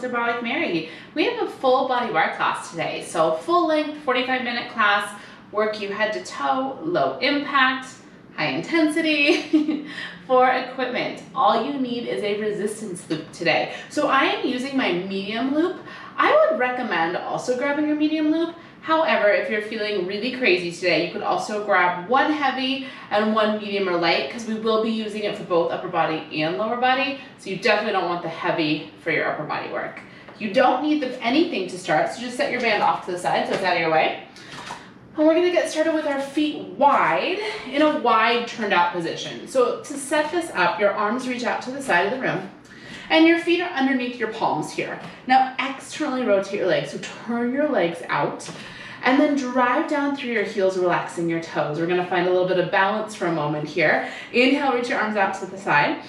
welcome to Barre with Mary. We have a full body bar class today. So full length, 45-minute class, work you head to toe, low impact, high intensity for equipment. All you need is a resistance loop today. So I am using my medium loop. I would recommend also grabbing your medium loop. However, if you're feeling really crazy today, you could also grab one heavy and one medium or light, because we will be using it for both upper body and lower body. So you definitely don't want the heavy for your upper body work. You don't need anything to start, so just set your band off to the side so it's out of your way. And we're gonna get started with our feet wide, in a wide turned out position. So to set this up, your arms reach out to the side of the room, and your feet are underneath your palms here. Now externally rotate your legs, so turn your legs out, and then drive down through your heels, relaxing your toes. We're gonna find a little bit of balance for a moment here. Inhale, reach your arms out to the side.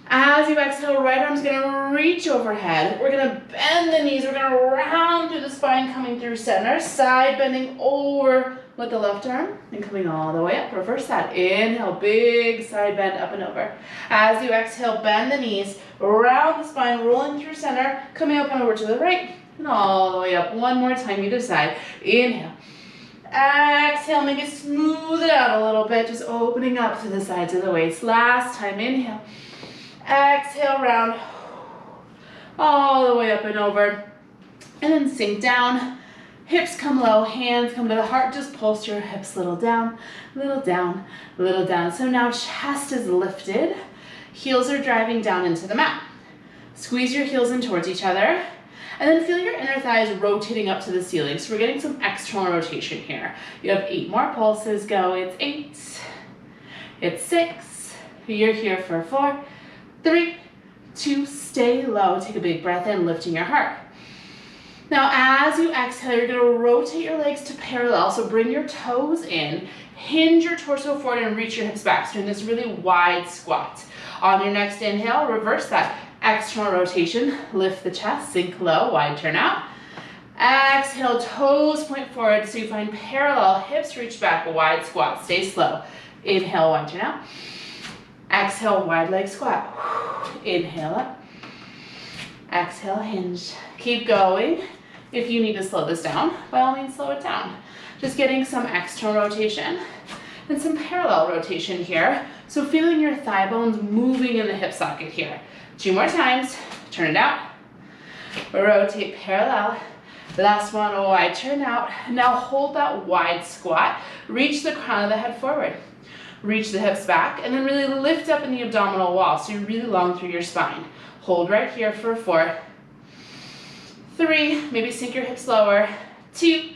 As you exhale, right arm's gonna reach overhead. We're gonna bend the knees. We're gonna round through the spine, coming through center. Side bending over with the left arm and coming all the way up. Reverse that. Inhale, big side bend up and over. As you exhale, bend the knees, round the spine, rolling through center, coming up and over to the right, and all the way up. One more time, either side. Inhale. Exhale, maybe smooth it out a little bit, just opening up to the sides of the waist. Last time, inhale. Exhale, round, all the way up and over, and then sink down. Hips come low, hands come to the heart, just pulse your hips a little down, little down, little down. So now chest is lifted, heels are driving down into the mat. Squeeze your heels in towards each other, and then feel your inner thighs rotating up to the ceiling. So we're getting some external rotation here. You have 8 more pulses, go. It's 8, it's 6, you're here for 4, 3, 2, stay low. Take a big breath in, lifting your heart. Now, as you exhale, you're gonna rotate your legs to parallel. So bring your toes in, hinge your torso forward and reach your hips back. So doing this really wide squat. On your next inhale, reverse that. External rotation, lift the chest, sink low, wide turn out. Exhale, toes point forward so you find parallel, hips reach back, wide squat, stay slow. Inhale, wide turn out. Exhale, wide leg squat. Inhale up. Exhale, hinge. Keep going. If you need to slow this down, by all means slow it down. Just getting some external rotation and some parallel rotation here. So feeling your thigh bones moving in the hip socket here. 2 more times. Turn it out. Rotate parallel. Last one, wide turn out. Now hold that wide squat. Reach the crown of the head forward. Reach the hips back, and then really lift up in the abdominal wall, so you're really long through your spine. Hold right here for 4, 3, maybe sink your hips lower, 2,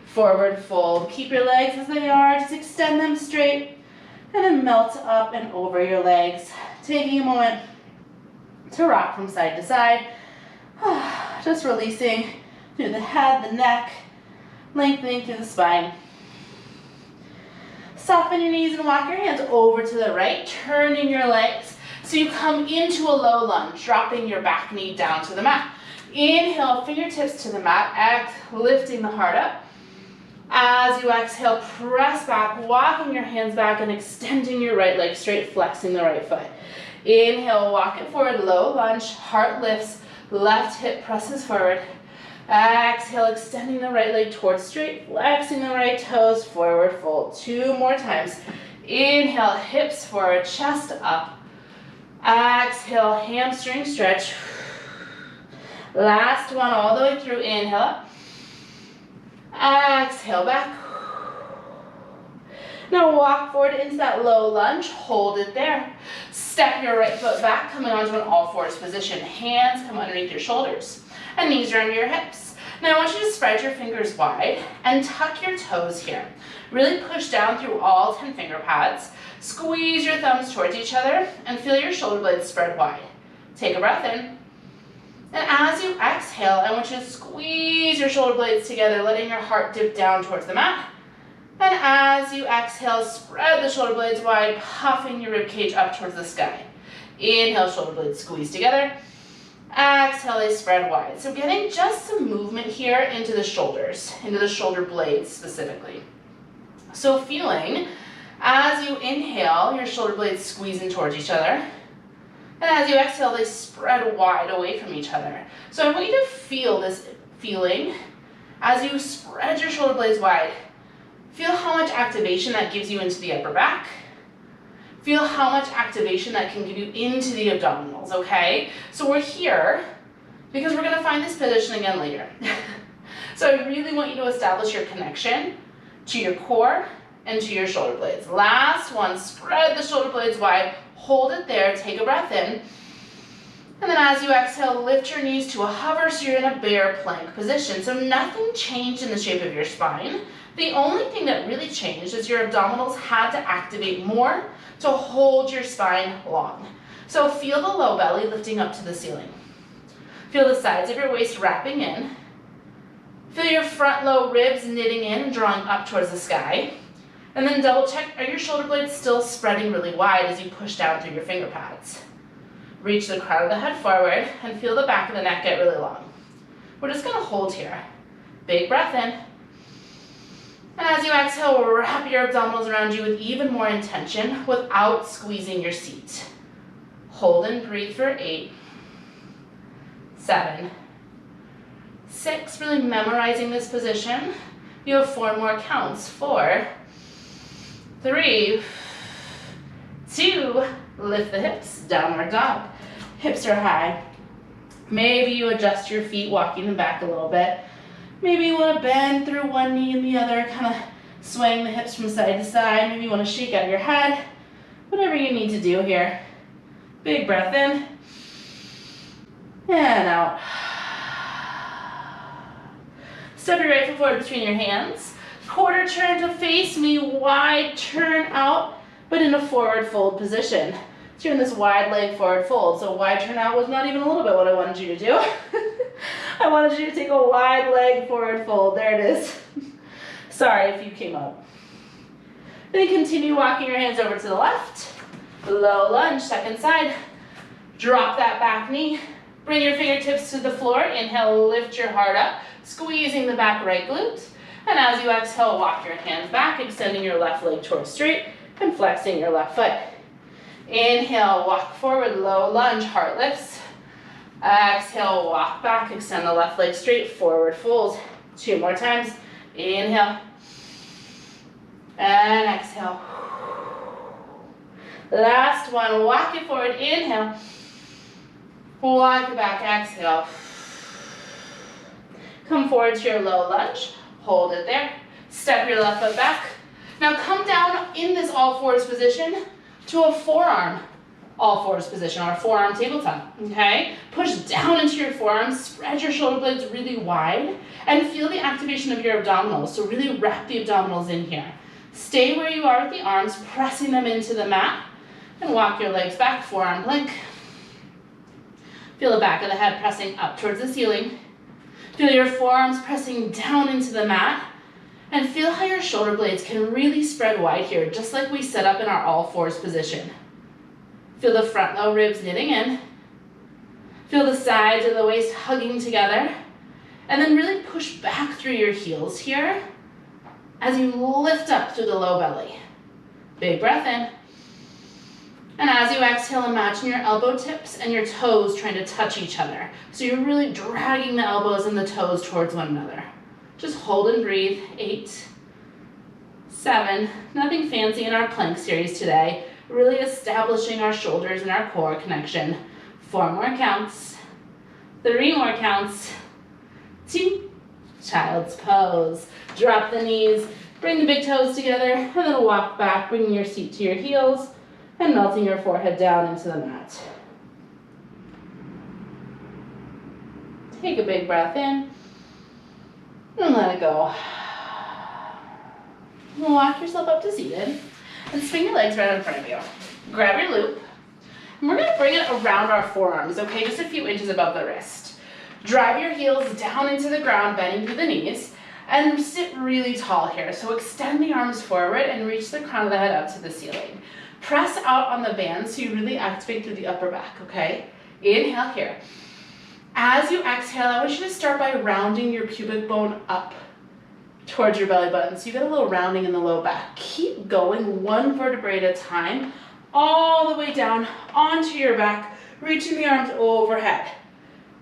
forward fold. Keep your legs as they are, just extend them straight, and then melt up and over your legs. Taking a moment to rock from side to side, just releasing through the head, the neck, lengthening through the spine. Soften your knees and walk your hands over to the right, turning your legs so you come into a low lunge, dropping your back knee down to the mat. Inhale, fingertips to the mat, lifting the heart up. As you exhale, press back, walking your hands back and extending your right leg straight, flexing the right foot. Inhale, walk it forward, low lunge, heart lifts, left hip presses forward. Exhale, extending the right leg towards straight, flexing the right toes, forward fold. 2 more times. Inhale, hips forward, chest up. Exhale, hamstring stretch. Last one all the way through. Inhale up. Exhale back. Now walk forward into that low lunge. Hold it there. Step your right foot back, coming onto an all-fours position. Hands come underneath your shoulders and knees are under your hips. Now I want you to spread your fingers wide and tuck your toes here. Really push down through all 10 finger pads. Squeeze your thumbs towards each other and feel your shoulder blades spread wide. Take a breath in. And as you exhale, I want you to squeeze your shoulder blades together, letting your heart dip down towards the mat. And as you exhale, spread the shoulder blades wide, puffing your rib cage up towards the sky. Inhale, shoulder blades squeeze together. Exhale, they spread wide. So getting just some movement here into the shoulders, into the shoulder blades specifically. So feeling, as you inhale, your shoulder blades squeezing towards each other. And as you exhale, they spread wide away from each other. So I want you to feel this feeling as you spread your shoulder blades wide. Feel how much activation that gives you into the upper back. Feel how much activation that can give you into the abdominals, okay? So we're here because we're gonna find this position again later. So I really want you to establish your connection to your core and to your shoulder blades. Last one, spread the shoulder blades wide, hold it there, take a breath in. And then as you exhale, lift your knees to a hover so you're in a bear plank position. So nothing changed in the shape of your spine. The only thing that really changed is your abdominals had to activate more to hold your spine long. So feel the low belly lifting up to the ceiling. Feel the sides of your waist wrapping in. Feel your front low ribs knitting in and drawing up towards the sky. And then double check, are your shoulder blades still spreading really wide as you push down through your finger pads? Reach the crown of the head forward and feel the back of the neck get really long. We're just gonna hold here. Big breath in. And as you exhale, wrap your abdominals around you with even more intention without squeezing your seat. Hold and breathe for 8, 7, 6, really memorizing this position. You have 4 more counts. 4, 3, 2, lift the hips, downward dog. Hips are high. Maybe you adjust your feet, walking them back a little bit. Maybe you want to bend through one knee and the other, kind of swaying the hips from side to side. Maybe you want to shake out your head. Whatever you need to do here. Big breath in and out. Step your right foot forward between your hands. Quarter turn to face me, wide turn out, but in a forward fold position. So you're in this wide leg forward fold. So wide turn out was not even a little bit what I wanted you to do. I wanted you to take a wide leg forward fold. There it is. Sorry if you came up. Then continue walking your hands over to the left. Low lunge, second side. Drop that back knee. Bring your fingertips to the floor. Inhale, lift your heart up, squeezing the back right glute. And as you exhale, walk your hands back, extending your left leg towards straight and flexing your left foot. Inhale, walk forward, low lunge, heart lifts. Exhale, walk back, extend the left leg straight, forward fold. 2 more times. Inhale. And exhale. Last one, walk it forward, inhale. Walk it back, exhale. Come forward to your low lunge. Hold it there. Step your left foot back. Now come down in this all fours position to a forearm all fours position, or forearm tabletop, okay? Push down into your forearms, spread your shoulder blades really wide, and feel the activation of your abdominals. So really wrap the abdominals in here. Stay where you are with the arms, pressing them into the mat, and walk your legs back, forearm plank. Feel the back of the head pressing up towards the ceiling. Feel your forearms pressing down into the mat, and feel how your shoulder blades can really spread wide here, just like we set up in our all fours position. Feel the front low ribs knitting in. Feel the sides of the waist hugging together. And then really push back through your heels here as you lift up through the low belly. Big breath in. And as you exhale, imagine your elbow tips and your toes trying to touch each other. So you're really dragging the elbows and the toes towards one another. Just hold and breathe. 8, 7, nothing fancy in our plank series today. Really establishing our shoulders and our core connection. 4 more counts. 3 more counts. 2, child's pose. Drop the knees, bring the big toes together, and then walk back, bringing your seat to your heels and melting your forehead down into the mat. Take a big breath in and let it go. Walk yourself up to seated. And swing your legs right in front of you. Grab your loop. And we're going to bring it around our forearms, okay? Just a few inches above the wrist. Drive your heels down into the ground, bending through the knees. And sit really tall here. So extend the arms forward and reach the crown of the head up to the ceiling. Press out on the band so you really activate through the upper back, okay? Inhale here. As you exhale, I want you to start by rounding your pubic bone up towards your belly button. So you get a little rounding in the low back. Keep going 1 vertebrae at a time, all the way down onto your back, reaching the arms overhead.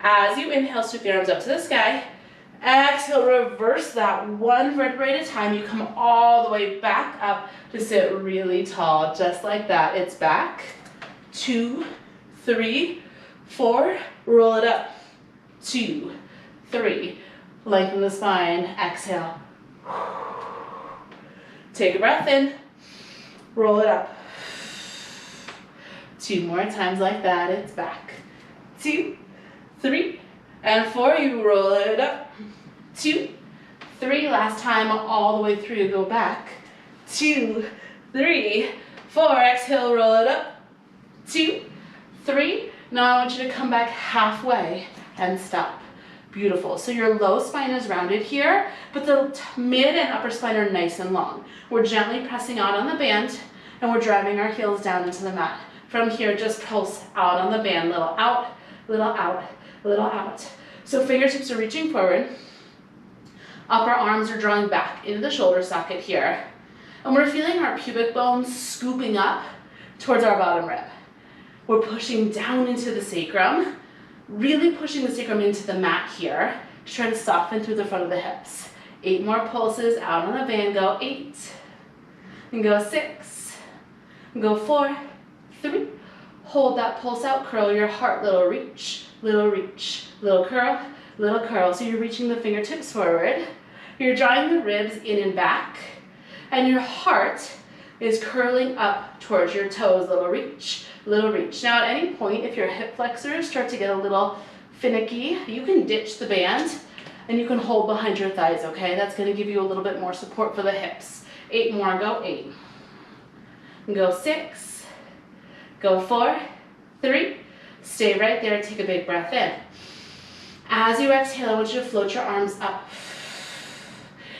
As you inhale, sweep the arms up to the sky. Exhale, reverse that one vertebrae at a time. You come all the way back up to sit really tall, just like that. It's back, 2, 3, 4, roll it up, 2, 3, lengthen the spine, exhale. Take a breath in, roll it up. 2 more times like that, it's back, 2, 3, and 4, you roll it up, 2, 3, last time, all the way through, go back, 2, 3, 4, exhale, roll it up, 2, 3, now I want you to come back halfway and stop. Beautiful, so your low spine is rounded here, but the mid and upper spine are nice and long. We're gently pressing out on the band, and we're driving our heels down into the mat. From here, just pulse out on the band, little out, little out, little out. So fingertips are reaching forward. Upper arms are drawing back into the shoulder socket here. And we're feeling our pubic bones scooping up towards our bottom rib. We're pushing down into the sacrum, really pushing the sacrum into the mat here to try to soften through the front of the hips. 8 more pulses out on the band. Go 8, and go 6, and go 4, 3. Hold that pulse out, curl your heart, little reach, little curl, little curl. So you're reaching the fingertips forward. You're drawing the ribs in and back, and your heart is curling up towards your toes, little reach, little reach. Now at any point, if your hip flexors start to get a little finicky, you can ditch the band and you can hold behind your thighs, okay? That's gonna give you a little bit more support for the hips. 8 more, go 8. Go 6, go 4, 3, stay right there, take a big breath in. As you exhale, I want you to float your arms up.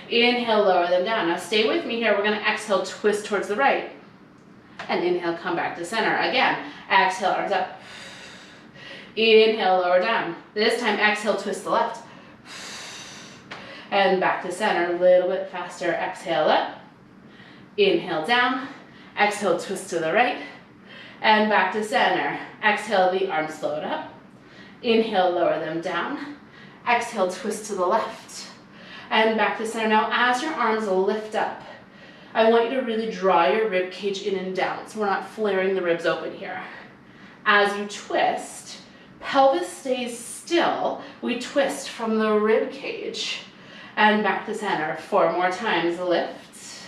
Inhale, lower them down. Now stay with me here, we're gonna exhale, twist towards the right. And inhale, come back to center. Again, exhale, arms up. Inhale, lower down. This time, exhale, twist the left. And back to center, a little bit faster. Exhale up. Inhale down. Exhale, twist to the right. And back to center. Exhale, the arms float up. Inhale, lower them down. Exhale, twist to the left. And back to center. Now, as your arms lift up, I want you to really draw your rib cage in and down, so we're not flaring the ribs open here. As you twist, pelvis stays still. We twist from the rib cage and back to center. 4 more times, lift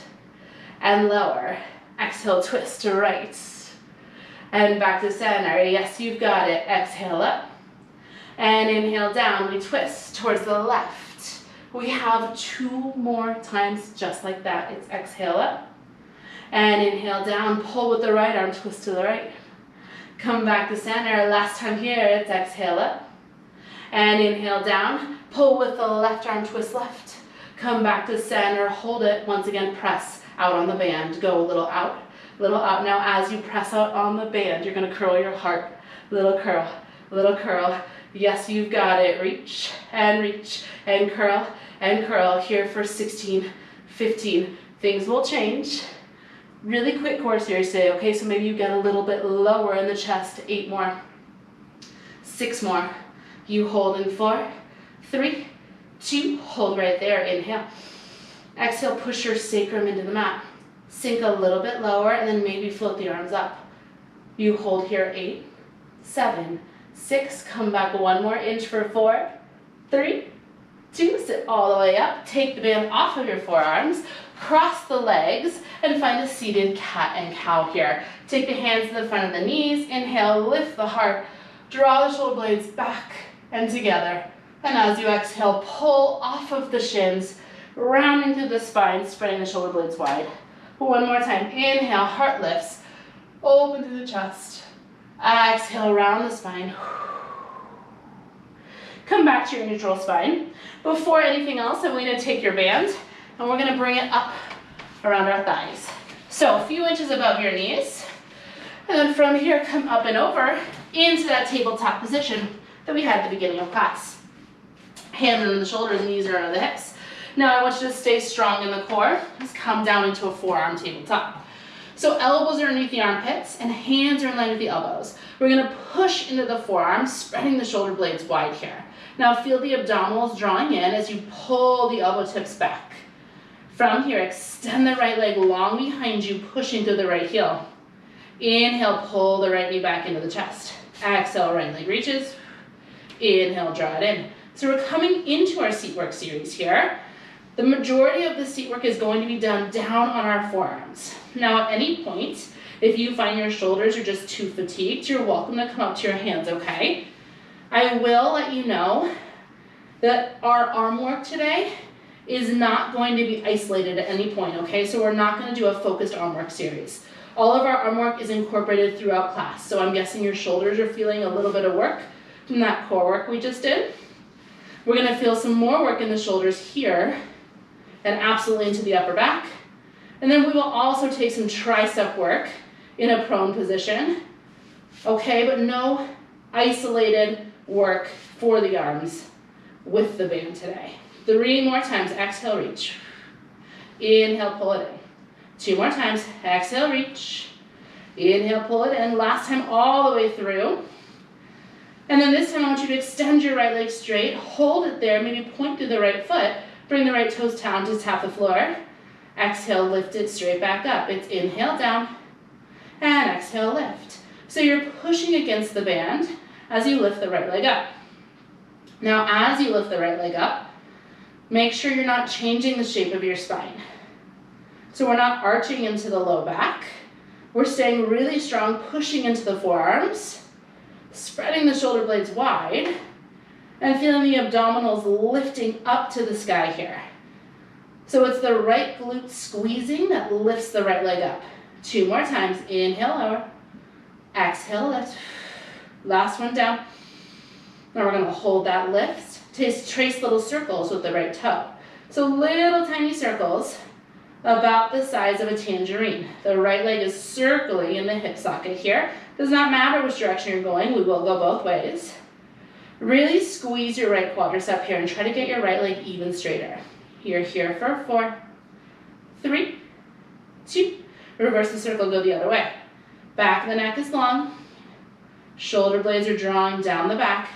and lower. Exhale, twist to right and back to center. Yes, you've got it. Exhale up and inhale down. We twist towards the left. We have 2 more times just like that. It's exhale up and inhale down. Pull with the right arm, twist to the right. Come back to center. Last time here, it's exhale up and inhale down. Pull with the left arm, twist left. Come back to center, hold it. Once again, press out on the band. Go a little out, little out. Now as you press out on the band, you're gonna curl your heart. Little curl, little curl. Yes, you've got it. Reach and curl here for 16, 15. Things will change. Really quick core series today, okay? So maybe you get a little bit lower in the chest. 8 more, 6 more. You hold in 4, 3, 2, hold right there. Inhale. Exhale, push your sacrum into the mat. Sink a little bit lower and then maybe float the arms up. You hold here. 8, 7, 6, come back 1 more inch for 4, 3, 2, sit all the way up. Take the band off of your forearms, cross the legs, and find a seated cat and cow here. Take the hands to the front of the knees. Inhale, lift the heart, draw the shoulder blades back and together. And as you exhale, pull off of the shins, rounding through the spine, spreading the shoulder blades wide. 1 more time. Inhale, heart lifts, open through the chest. Exhale, round the spine. Come back to your neutral spine. Before anything else, I'm going to take your band and we're going to bring it up around our thighs. So a few inches above your knees. And then from here, come up and over into that tabletop position that we had at the beginning of class. Hands under the shoulders, knees are under the hips. Now I want you to stay strong in the core. Just come down into a forearm tabletop. So elbows are underneath the armpits and hands are in line with the elbows. We're gonna push into the forearms, spreading the shoulder blades wide here. Now feel the abdominals drawing in as you pull the elbow tips back. From here, extend the right leg long behind you, pushing through the right heel. Inhale, pull the right knee back into the chest. Exhale, right leg reaches. Inhale, draw it in. So we're coming into our seat work series here. The majority of the seat work is going to be done down on our forearms. Now at any point, if you find your shoulders are just too fatigued, you're welcome to come up to your hands, okay? I will let you know that our arm work today is not going to be isolated at any point, okay? So we're not going to do a focused arm work series. All of our arm work is incorporated throughout class. So I'm guessing your shoulders are feeling a little bit of work from that core work we just did. We're going to feel some more work in the shoulders here and absolutely into the upper back. And then we will also take some tricep work in a prone position, okay? But no isolated work for the arms with the band today. 3 more times, exhale, reach. Inhale, pull it in. 2 more times, exhale, reach. Inhale, pull it in. Last time, all the way through. And then this time, I want you to extend your right leg straight, hold it there, maybe point through the right foot, bring the right toes down to tap the floor. Exhale, lift it straight back up. It's inhale, down, and exhale, lift. So you're pushing against the band as you lift the right leg up. Now, as you lift the right leg up, make sure you're not changing the shape of your spine. So we're not arching into the low back. We're staying really strong, pushing into the forearms, spreading the shoulder blades wide, and feeling the abdominals lifting up to the sky here. So it's the right glute squeezing that lifts the right leg up. 2 more times, inhale, lower, exhale, lift. Last one down. Now we're gonna hold that lift. Trace little circles with the right toe. So little tiny circles about the size of a tangerine. The right leg is circling in the hip socket here. Does not matter which direction you're going, we will go both ways. Really squeeze your right quadricep here and try to get your right leg even straighter. You're here for 4, 3, 2, reverse the circle, go the other way. Back of the neck is long, shoulder blades are drawing down the back,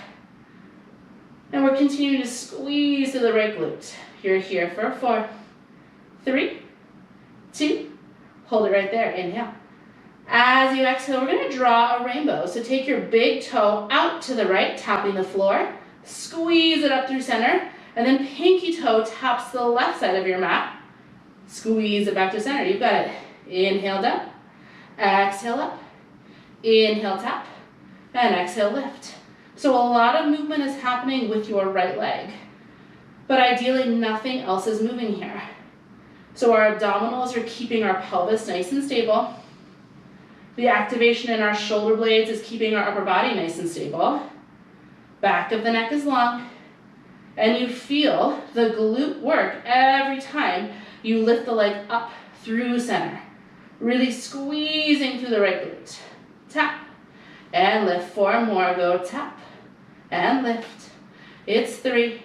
and we're continuing to squeeze to the right glute. You're here for 4, 3, 2, hold it right there, inhale. As you exhale, we're gonna draw a rainbow. So take your big toe out to the right, tapping the floor, squeeze it up through center, and then pinky toe taps the left side of your mat, squeeze it back to center, you've got it. Inhale down, exhale up, inhale tap, and exhale lift. So a lot of movement is happening with your right leg, but ideally nothing else is moving here. So our abdominals are keeping our pelvis nice and stable. The activation in our shoulder blades is keeping our upper body nice and stable. Back of the neck is long, and you feel the glute work every time you lift the leg up through center. Really squeezing through the right glute. Tap, and lift. 4 more, go tap, and lift. It's 3,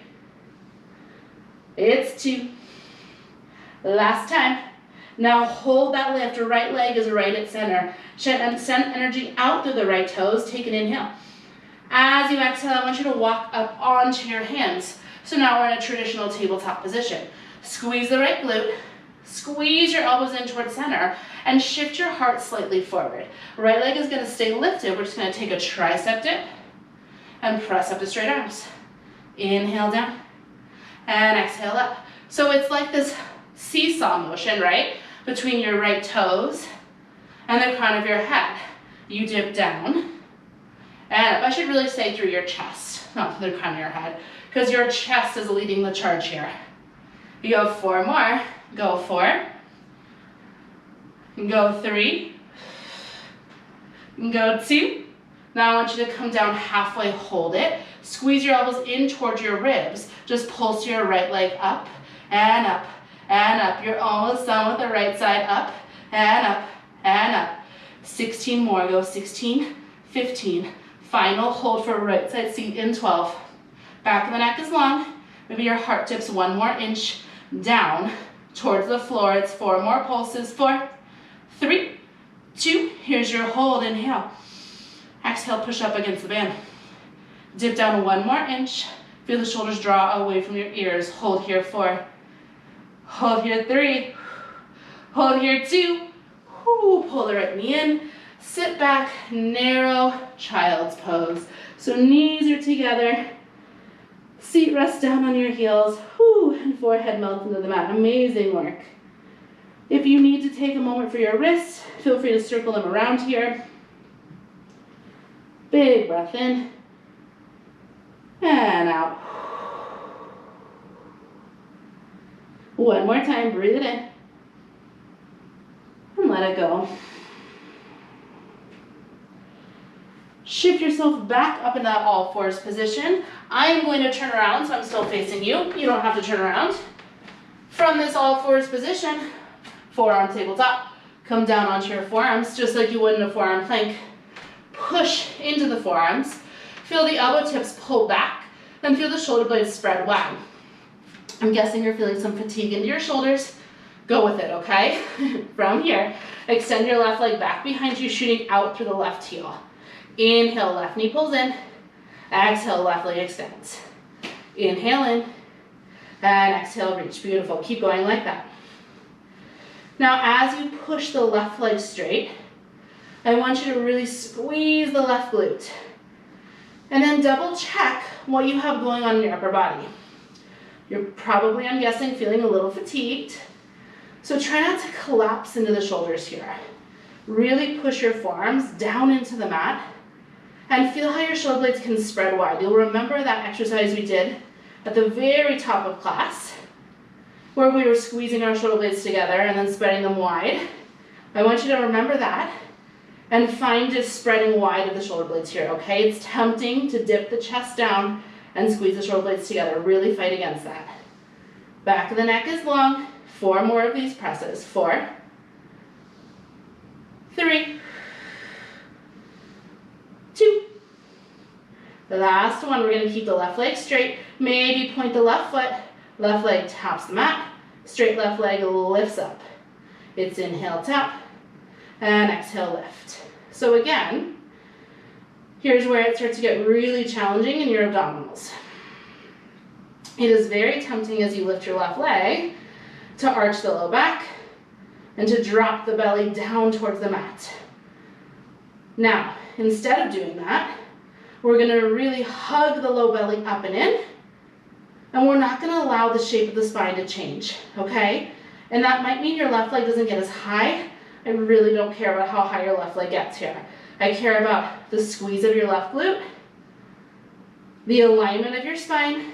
it's 2, last time. Now hold that lift, right leg is right at center. Send energy out through the right toes, take an inhale. As you exhale, I want you to walk up onto your hands. So now we're in a traditional tabletop position. Squeeze the right glute, squeeze your elbows in towards center, and shift your heart slightly forward. Right leg is gonna stay lifted. We're just gonna take a tricep dip and press up to straight arms. Inhale down, and exhale up. So it's like this seesaw motion, right? Between your right toes and the crown of your head. You dip down, and up. I should really say through your chest, not the crown of your head, because your chest is leading the charge here. You go 4 more, go 4, go 3, go 2. Now I want you to come down halfway, hold it, squeeze your elbows in towards your ribs, just pulse your right leg up and up and up. You're almost done with the right side, up and up and up. 16 more, go 16, 15. Final hold for right side seat in 12. Back of the neck is long. Maybe your heart dips 1 more inch down towards the floor. It's 4 more pulses. 4, 3, Here's your hold, inhale. Exhale, push up against the band. Dip down 1 more inch. Feel the shoulders draw away from your ears. Hold here 4. Hold here 3. Hold here 2. Pull the right knee in. Sit back, narrow child's pose. So knees are together. Seat rests down on your heels. And forehead melts into the mat. Amazing work. If you need to take a moment for your wrists, feel free to circle them around here. Big breath in. And out. One more time, breathe it in. And let it go. Shift yourself back up in that all fours position. I'm going to turn around, so I'm still facing you. You don't have to turn around. From this all fours position, forearm tabletop, come down onto your forearms, just like you would in a forearm plank. Push into the forearms. Feel the elbow tips pull back, then feel the shoulder blades spread wide. I'm guessing you're feeling some fatigue into your shoulders. Go with it, okay? From here, extend your left leg back behind you, shooting out through the left heel. Inhale, left knee pulls in. Exhale, left leg extends. Inhale in, and exhale, reach. Beautiful. Keep going like that. Now, as you push the left leg straight, I want you to really squeeze the left glute. And then double check what you have going on in your upper body. You're probably, I'm guessing, feeling a little fatigued. So try not to collapse into the shoulders here. Really push your forearms down into the mat and feel how your shoulder blades can spread wide. You'll remember that exercise we did at the very top of class where we were squeezing our shoulder blades together and then spreading them wide. I want you to remember that and find just spreading wide of the shoulder blades here, okay? It's tempting to dip the chest down and squeeze the shoulder blades together. Really fight against that. Back of the neck is long. 4 more of these presses. 4, 3, 2. The last one, we're gonna keep the left leg straight. Maybe point the left foot. Left leg taps the mat. Straight left leg lifts up. It's inhale, tap, and exhale, lift. So again, here's where it starts to get really challenging in your abdominals. It is very tempting as you lift your left leg to arch the low back and to drop the belly down towards the mat. Now, instead of doing that, we're gonna really hug the low belly up and in, and we're not gonna allow the shape of the spine to change, okay? And that might mean your left leg doesn't get as high. I really don't care about how high your left leg gets here. I care about the squeeze of your left glute, the alignment of your spine,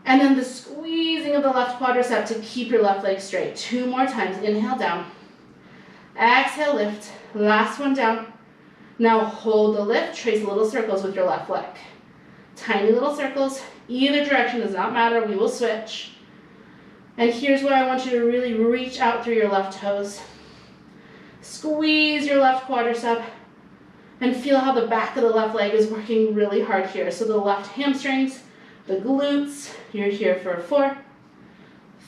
and then the squeezing of the left quadricep to keep your left leg straight. 2 more times. Inhale, down. Exhale, lift. Last one down. Now hold the lift. Trace little circles with your left leg. Tiny little circles. Either direction does not matter. We will switch. And here's where I want you to really reach out through your left toes. Squeeze your left quadricep and feel how the back of the left leg is working really hard here. So the left hamstrings, the glutes, you're here for 4,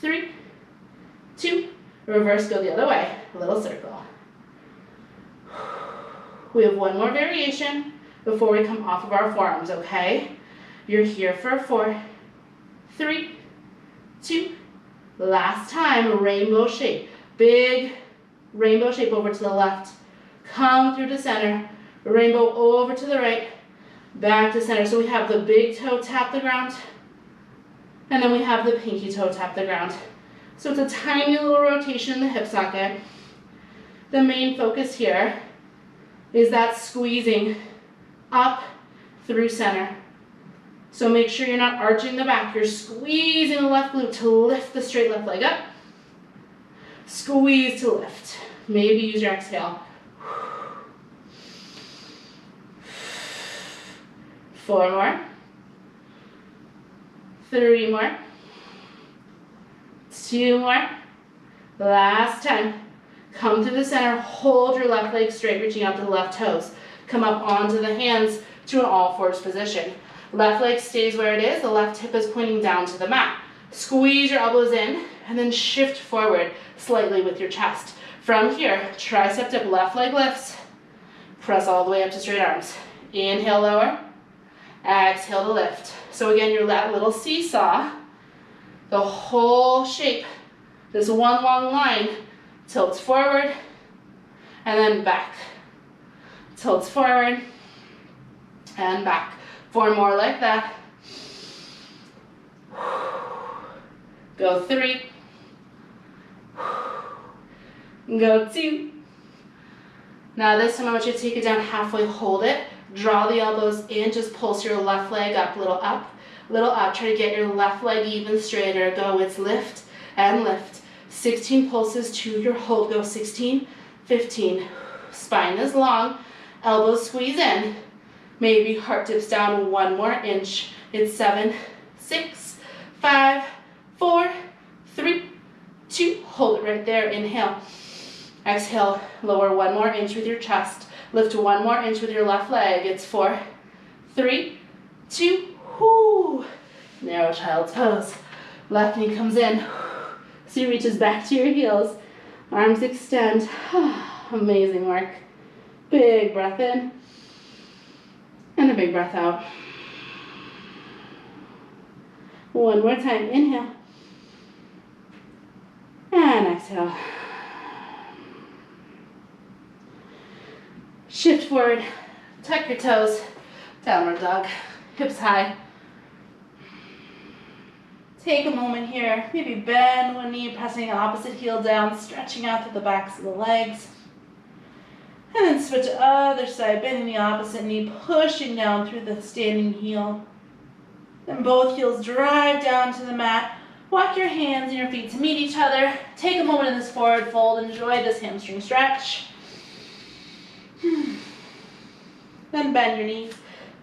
3, 2, reverse, go the other way, little circle. We have 1 more variation before we come off of our forearms, okay? You're here for 4, 3, 2, last time, rainbow shape. Big rainbow shape over to the left. Come through to center, rainbow over to the right, back to center. So we have the big toe tap the ground, and then we have the pinky toe tap the ground. So it's a tiny little rotation in the hip socket. The main focus here is that squeezing up through center. So make sure you're not arching the back. You're squeezing the left glute to lift the straight left leg up. Squeeze to lift. Maybe use your exhale. 4 more. 3 more. 2 more. Last time. Come through the center. Hold your left leg straight, reaching out to the left toes. Come up onto the hands to an all fours position. Left leg stays where it is. The left hip is pointing down to the mat. Squeeze your elbows in and then shift forward slightly with your chest. From here, tricep dip, left leg lifts. Press all the way up to straight arms. Inhale, lower. Exhale to lift. So again, you're that little seesaw. The whole shape, this one long line, tilts forward and then back. Tilts forward and back. 4 more like that. Go 3. Go 2. Now this time I want you to take it down halfway, hold it. Draw the elbows in, just pulse your left leg up, little up, little up. Try to get your left leg even straighter. Go, it's lift and lift. 16 pulses to your hold. Go 16, 15. Spine is long, elbows squeeze in. Maybe heart dips down 1 more inch. It's 7, 6, 5, 4, 3, 2. Hold it right there, inhale. Exhale, lower 1 more inch with your chest. Lift 1 more inch with your left leg. It's 4, 3, 2, whoo. Narrow child's pose. Left knee comes in. So reaches back to your heels. Arms extend. Amazing work. Big breath in. And a big breath out. 1 more time. Inhale. And exhale. Shift forward, tuck your toes, downward dog, hips high. Take a moment here, maybe bend one knee, pressing the opposite heel down, stretching out through the backs of the legs. And then switch to other side, bending the opposite knee, pushing down through the standing heel. Then both heels drive down to the mat. Walk your hands and your feet to meet each other. Take a moment in this forward fold, enjoy this hamstring stretch. Then bend your knees,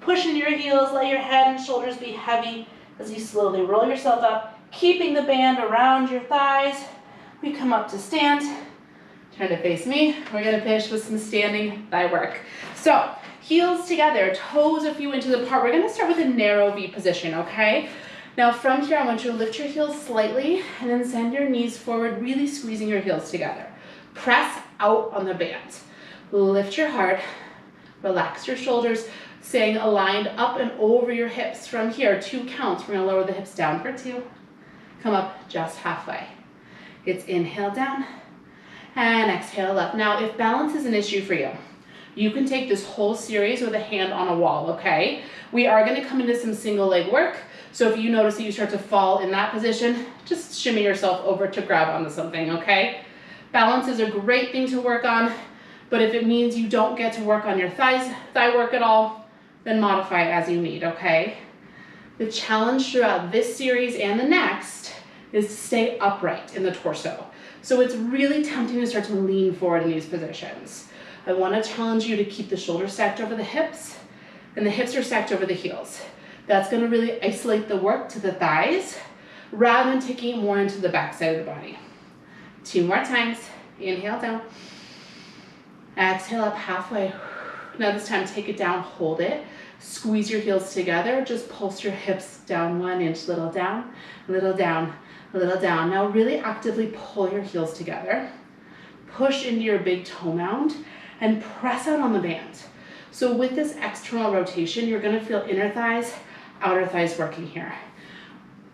push into your heels, let your head and shoulders be heavy as you slowly roll yourself up, keeping the band around your thighs. We come up to stand. Turn to face me. We're gonna finish with some standing thigh work. So, heels together, toes a few inches apart. We're gonna start with a narrow V position, okay? Now from here, I want you to lift your heels slightly and then send your knees forward, really squeezing your heels together. Press out on the band. Lift your heart, relax your shoulders, staying aligned up and over your hips. From here, 2 counts. We're gonna lower the hips down for 2. Come up just halfway. It's inhale down and exhale up. Now, if balance is an issue for you, you can take this whole series with a hand on a wall, okay? We are gonna come into some single leg work. So if you notice that you start to fall in that position, just shimmy yourself over to grab onto something, okay? Balance is a great thing to work on. But if it means you don't get to work on your thigh work at all, then modify as you need, okay? The challenge throughout this series and the next is to stay upright in the torso. So it's really tempting to start to lean forward in these positions. I want to challenge you to keep the shoulders stacked over the hips and the hips are stacked over the heels. That's going to really isolate the work to the thighs rather than taking it more into the back side of the body. 2 more times. Inhale down. Exhale up halfway. Now this time, take it down, hold it. Squeeze your heels together. Just pulse your hips down 1 inch, little down, little down, little down. Now really actively pull your heels together. Push into your big toe mound and press out on the band. So with this external rotation, you're gonna feel inner thighs, outer thighs working here.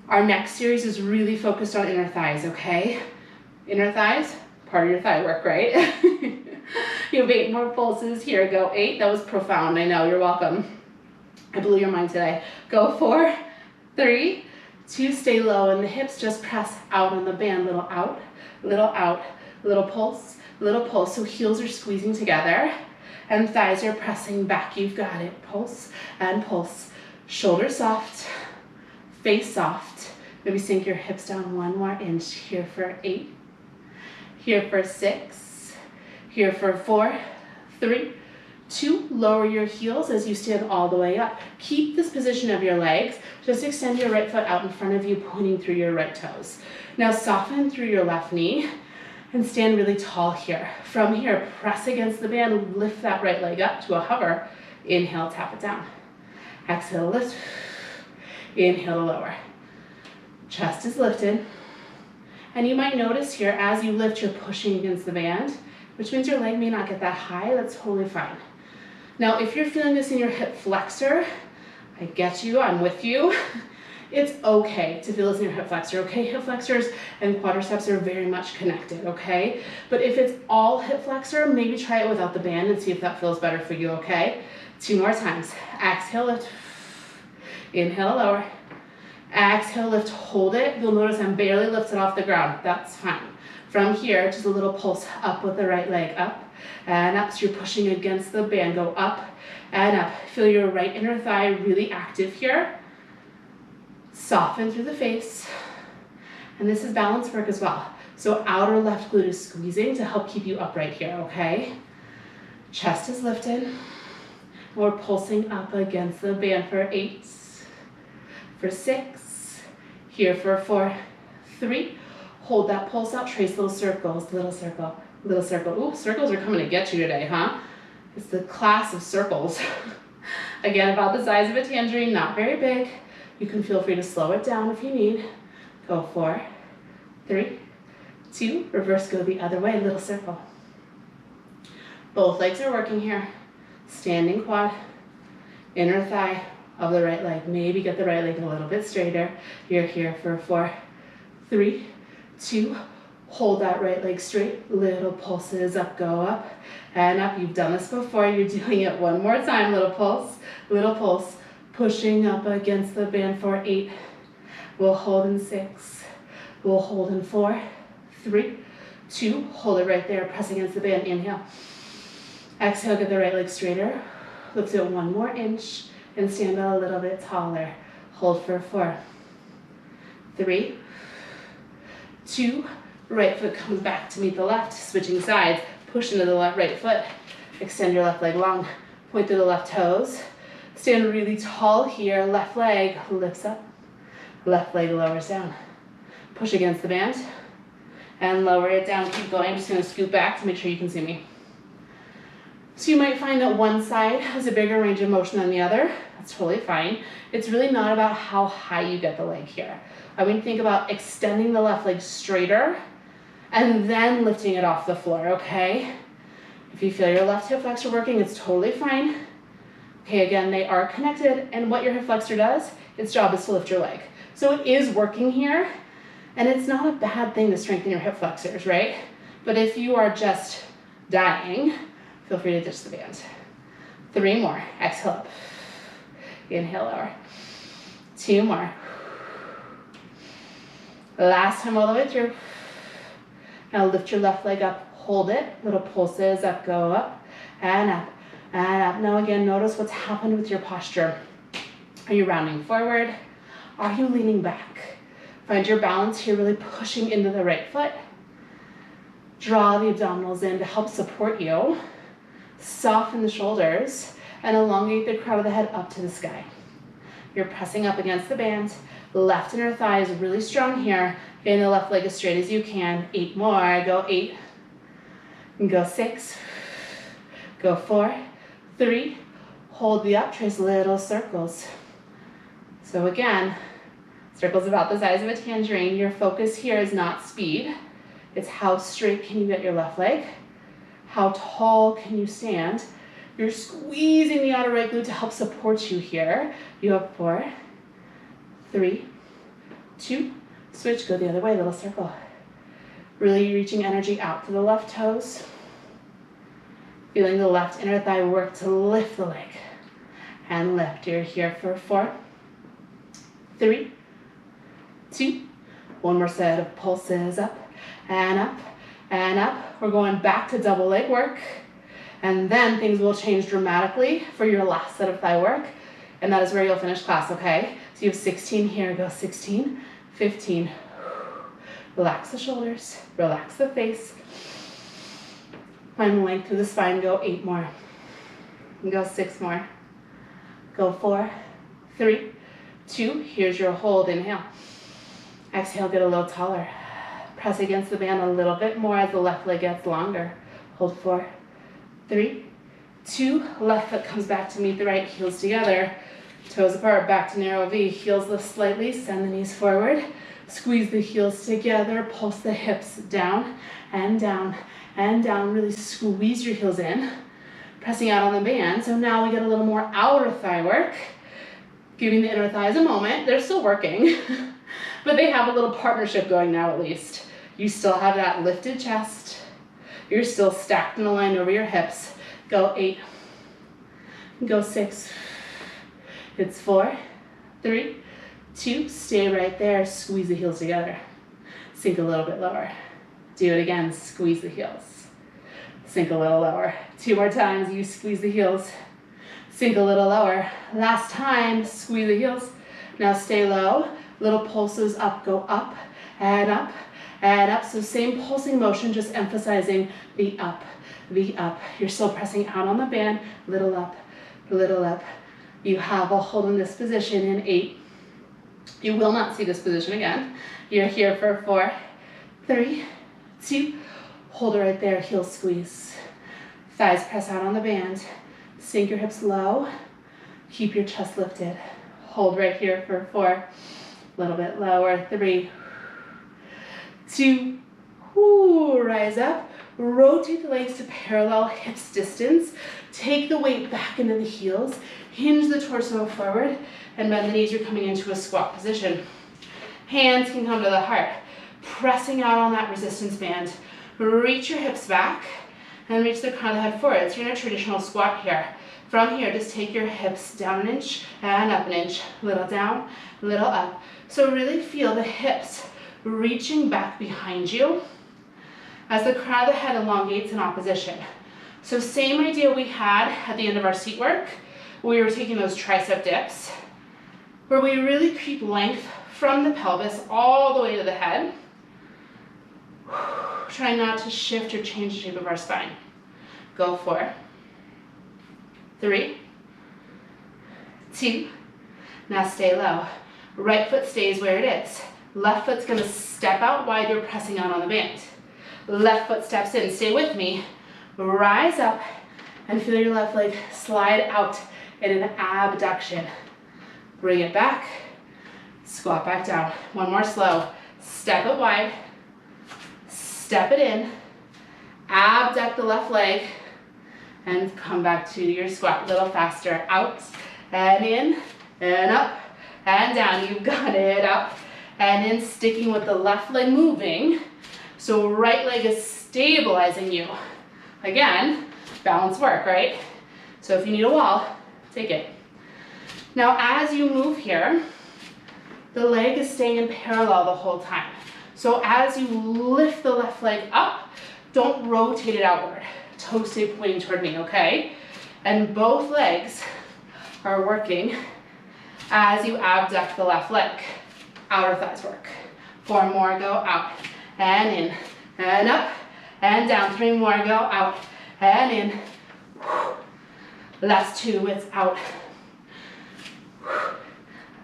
Our next series is really focused on inner thighs, okay? Inner thighs, part of your thigh work, right? You have 8 more pulses. Here, go 8. That was profound. I know, you're welcome. I blew your mind today. Go 4, 3, 2, stay low, and the hips just press out on the band. Little out, little pulse, little pulse. So heels are squeezing together and thighs are pressing back. You've got it. Pulse and pulse. Shoulders soft, face soft. Maybe sink your hips down 1 more inch. Here for 8, here for 6, here for 4, 3, 2. Lower your heels as you stand all the way up. Keep this position of your legs. Just extend your right foot out in front of you, pointing through your right toes. Now soften through your left knee and stand really tall here. From here, press against the band, lift that right leg up to a hover. Inhale, tap it down. Exhale, lift. Inhale to lower. Chest is lifted. And you might notice here, as you lift, you're pushing against the band, which means your leg may not get that high. That's totally fine. Now, if you're feeling this in your hip flexor, I get you, I'm with you. It's okay to feel this in your hip flexor, okay? Hip flexors and quadriceps are very much connected, okay? But if it's all hip flexor, maybe try it without the band and see if that feels better for you, okay? 2 more times. Exhale, lift. Inhale, lower. Exhale, lift, hold it. You'll notice I'm barely lifted off the ground. That's fine. From here, just a little pulse up with the right leg, up and up. So you're pushing against the band. Go up and up. Feel your right inner thigh really active here. Soften through the face. And this is balance work as well. So outer left glute is squeezing to help keep you upright here, okay? Chest is lifted. We're pulsing up against the band for 8, for 6, here for 4, 3. Hold that pulse out, trace little circles, little circle, little circle. Ooh, circles are coming to get you today, huh? It's the class of circles. Again, about the size of a tangerine, not very big. You can feel free to slow it down if you need. Go 4, 3, 2, reverse, go the other way, little circle. Both legs are working here. Standing quad, inner thigh of the right leg. Maybe get the right leg a little bit straighter. You're here for 4, 3, 2, hold that right leg straight. Little pulses up, go up and up. You've done this before. You're doing it one more time. Little pulse, pushing up against the band for 8. We'll hold in 6. We'll hold in 4, 3, 2. Hold it right there. Press against the band. Inhale. Exhale, get the right leg straighter. Lift it 1 more inch and stand a little bit taller. Hold for 4, 3, 2. Right foot comes back to meet the left. Switching sides. Push into the right foot. Extend your left leg long. Point to the left toes. Stand really tall here. Left leg lifts up. Left leg lowers down. Push against the band and lower it down. Keep going. I'm just going to scoot back to make sure you can see me. So you might find that one side has a bigger range of motion than the other. That's totally fine. It's really not about how high you get the leg here. I mean, think about extending the left leg straighter and then lifting it off the floor, okay? If you feel your left hip flexor working, it's totally fine. Okay, again, they are connected, and what your hip flexor does, its job is to lift your leg. So it is working here, and it's not a bad thing to strengthen your hip flexors, right? But if you are just dying, feel free to ditch the band. 3 more. Exhale up. Inhale, lower. 2 more. Last time all the way through. Now lift your left leg up. Hold it. Little pulses up, go up and up and up. Now again, notice what's happened with your posture. Are you rounding forward? Are you leaning back? Find your balance here, really pushing into the right foot. Draw the abdominals in to help support you. Soften the shoulders and elongate the crown of the head up to the sky. You're pressing up against the band. Left inner thigh is really strong here. Getting the left leg as straight as you can. 8 more. Go 8. And go 6. Go 4. 3. Hold the up. Trace little circles. So again, circles about the size of a tangerine. Your focus here is not speed. It's how straight can you get your left leg. How tall can you stand? You're squeezing the outer right glute to help support you here. You have 4, 3, 2, switch, go the other way, little circle. Really reaching energy out to the left toes. Feeling the left inner thigh work to lift the leg. And lift. You're here for 4, 3, 2, 1 more set of pulses up and up. And up. We're going back to double leg work. And then things will change dramatically for your last set of thigh work. And that is where you'll finish class, okay? So you have 16 here. Go 16, 15. Relax the shoulders. Relax the face. Find length through the spine. Go 8 more. And go 6 more. Go 4, 3, 2. Here's your hold. Inhale. Exhale, get a little taller. Press against the band a little bit more as the left leg gets longer. Hold 4, 3, 2. Left foot comes back to meet the right, heels together. Toes apart, back to narrow V. Heels lift slightly, send the knees forward. Squeeze the heels together, pulse the hips down and down and down. Really squeeze your heels in, pressing out on the band. So now we get a little more outer thigh work, giving the inner thighs a moment. They're still working, but they have a little partnership going now at least. You still have that lifted chest. You're still stacked and aligned over your hips. Go 8, go 6, it's 4, 3, 2, stay right there, squeeze the heels together. Sink a little bit lower. Do it again, squeeze the heels. Sink a little lower. 2 more times, you squeeze the heels. Sink a little lower. Last time, squeeze the heels. Now stay low, little pulses up, go up and up and up. So same pulsing motion, just emphasizing the up, the up. You're still pressing out on the band, little up, little up. You have a hold in this position in 8. You will not see this position again. You're here for 4, 3, 2. Hold it right there, heel squeeze. Thighs press out on the band. Sink your hips low. Keep your chest lifted. Hold right here for 4. A little bit lower, 3, 2. Ooh, rise up. Rotate the legs to parallel hips distance. Take the weight back into the heels. Hinge the torso forward and bend the knees. You're coming into a squat position. Hands can come to the heart. Pressing out on that resistance band. Reach your hips back and reach the crown of the head forward. So you're in a traditional squat here. From here, just take your hips down an inch and up an inch. Little down, little up. So really feel the hips reaching back behind you as the crown of the head elongates in opposition. So same idea we had at the end of our seat work. We were taking those tricep dips, where we really creep length from the pelvis all the way to the head. Try not to shift or change the shape of our spine. Go 4, 3, 2. Now stay low. Right foot stays where it is. Left foot's gonna step out wide, you're pressing out on the band. Left foot steps in, stay with me. Rise up and feel your left leg slide out in an abduction. Bring it back, squat back down. One more slow. Step it wide, step it in, abduct the left leg, and come back to your squat. A little faster. Out and in and up and down. You've got it. Up and in, sticking with the left leg moving. So right leg is stabilizing you. Again, balance work, right? So if you need a wall, take it. Now as you move here, the leg is staying in parallel the whole time. So as you lift the left leg up, don't rotate it outward. Toes stay pointing toward me, okay? And both legs are working as you abduct the left leg. Outer thighs work. 4 more, go out and in and up and down. 3 more, go out and in. Last 2, it's out.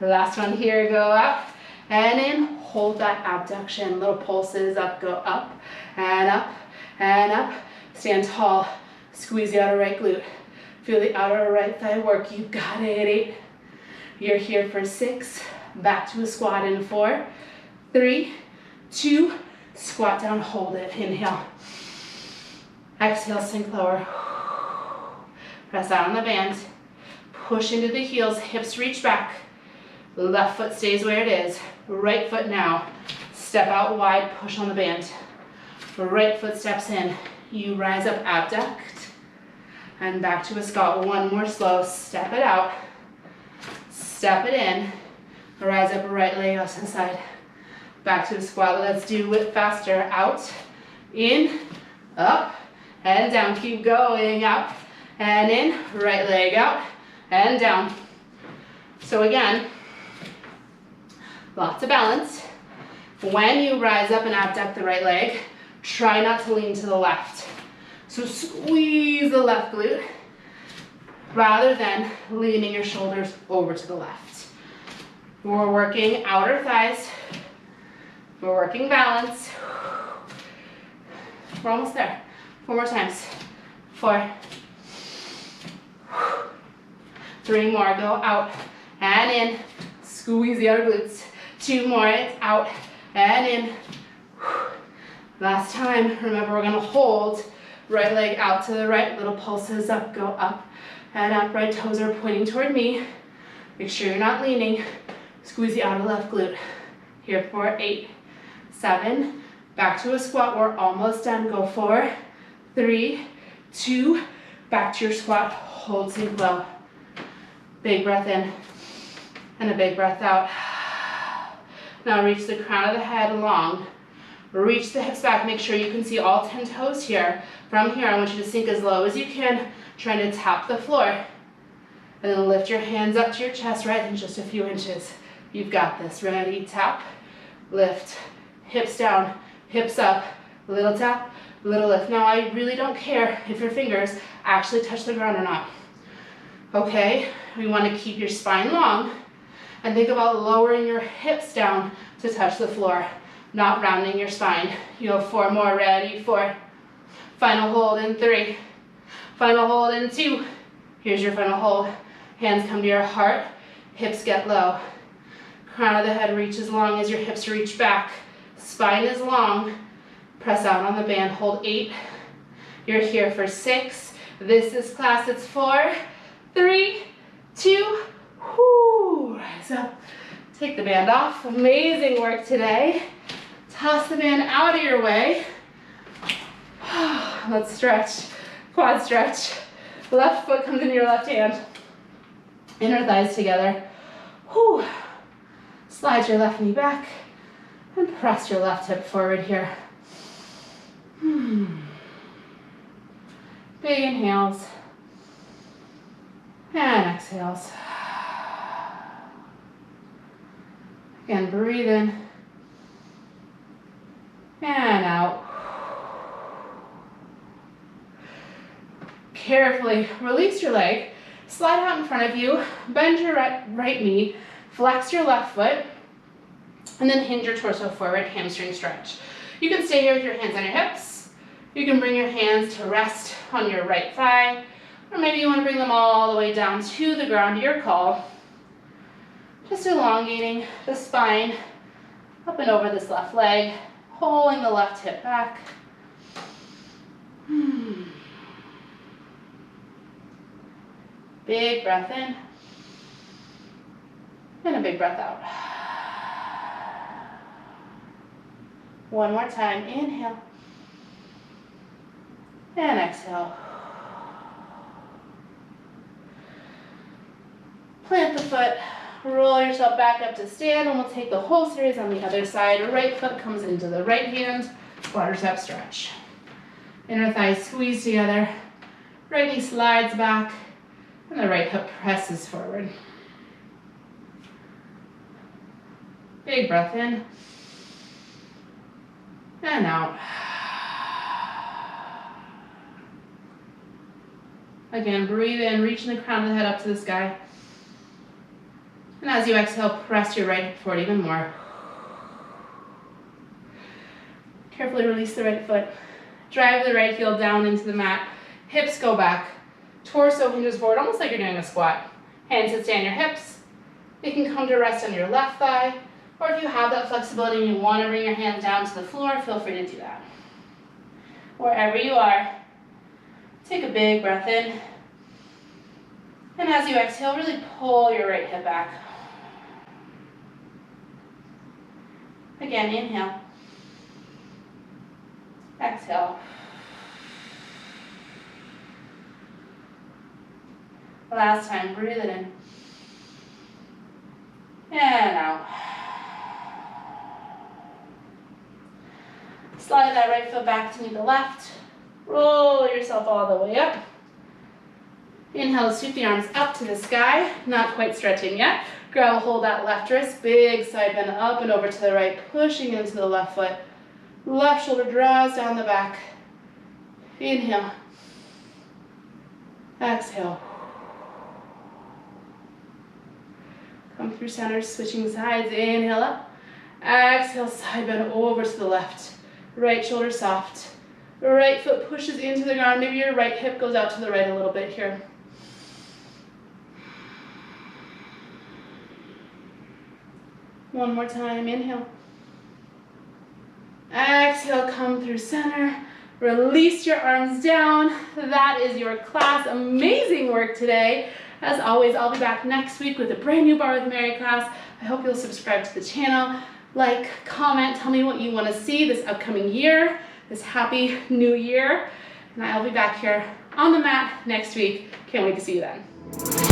Last one here, go out and in. Hold that abduction. Little pulses up, go up and up and up. Stand tall. Squeeze the outer right glute. Feel the outer right thigh work. You got it. 8. You're here for 6. Back to a squat in 4, 3, 2. Squat down, hold it. Inhale. Exhale, sink lower. Press out on the band. Push into the heels, hips reach back. Left foot stays where it is. Right foot now. Step out wide, push on the band. Right foot steps in. You rise up, abduct. And back to a squat. One more slow. Step it out. Step it in. Rise up, right leg out to the side. Back to a squat. Let's do it faster. Out, in, up, and down. Keep going. Out and in. Right leg out and down. So again, lots of balance. When you rise up and abduct the right leg, try not to lean to the left. So squeeze the left glute rather than leaning your shoulders over to the left. We're working outer thighs. We're working balance. We're almost there. 4 more times. 4. 3 more, go out and in. Squeeze the outer glutes. 2 more, it's out and in. Last time, remember we're gonna hold right leg out to the right, little pulses up, go up and up, right toes are pointing toward me. Make sure you're not leaning. Squeeze the outer left glute. Here for 8, 7, back to a squat, we're almost done. Go 4, 3, 2, back to your squat, hold, sink low. Big breath in and a big breath out. Now reach the crown of the head long. Reach the hips back, make sure you can see all 10 toes here. From here, I want you to sink as low as you can, trying to tap the floor. And then lift your hands up to your chest, right in just a few inches. You've got this. Ready? Tap, lift, hips down, hips up, little tap, little lift. Now I really don't care if your fingers actually touch the ground or not. Okay, we want to keep your spine long and think about lowering your hips down to touch the floor, not rounding your spine. You have 4 more. Ready? 4. Final hold in 3. Final hold in 2. Here's your final hold. Hands come to your heart, hips get low. Crown of the head reaches long as your hips reach back. Spine is long. Press out on the band. Hold 8. You're here for 6. This is class. It's 4, 3, 2. Whoo. Rise up. Take the band off. Amazing work today. Toss the band out of your way. Let's stretch. Quad stretch. Left foot comes in your left hand. Inner thighs together. Whew. Slide your left knee back and press your left hip forward here. Big inhales and exhales. Again, breathe in and out. Carefully release your leg. Slide out in front of you, bend your right knee, flex your left foot, and then hinge your torso forward, hamstring stretch. You can stay here with your hands on your hips. You can bring your hands to rest on your right thigh, or maybe you want to bring them all the way down to the ground, your call. Just elongating the spine up and over this left leg, pulling the left hip back. Big breath in, and a big breath out. One more time, inhale, and exhale. Plant the foot, roll yourself back up to stand, and we'll take the whole series on the other side. Right foot comes into the right hand, quadricep stretch. Inner thighs squeeze together, right knee slides back, and the right hip presses forward. Big breath in and out. Again, breathe in, reaching the crown of the head up to the sky. And as you exhale, press your right hip forward even more. Carefully release the right foot. Drive the right heel down into the mat. Hips go back. Torso hinges forward, almost like you're doing a squat. Hands that stay on your hips. They can come to rest on your left thigh, or if you have that flexibility and you want to bring your hands down to the floor, feel free to do that. Wherever you are, take a big breath in. And as you exhale, really pull your right hip back. Again, inhale. Exhale. Last time, breathe it in. And out. Slide that right foot back to meet the left. Roll yourself all the way up. Inhale, sweep the arms up to the sky. Not quite stretching yet. Grab a hold that left wrist. Big side bend up and over to the right, pushing into the left foot. Left shoulder draws down the back. Inhale. Exhale. Come through center, switching sides. Inhale up. Exhale, side bend over to the left. Right shoulder soft. Right foot pushes into the ground. Maybe your right hip goes out to the right a little bit here. One more time, inhale. Exhale, come through center. Release your arms down. That is your class. Amazing work today. As always, I'll be back next week with a brand new Barre with Mary class. I hope you'll subscribe to the channel, like, comment, tell me what you want to see this upcoming year, this happy new year. And I'll be back here on the mat next week. Can't wait to see you then.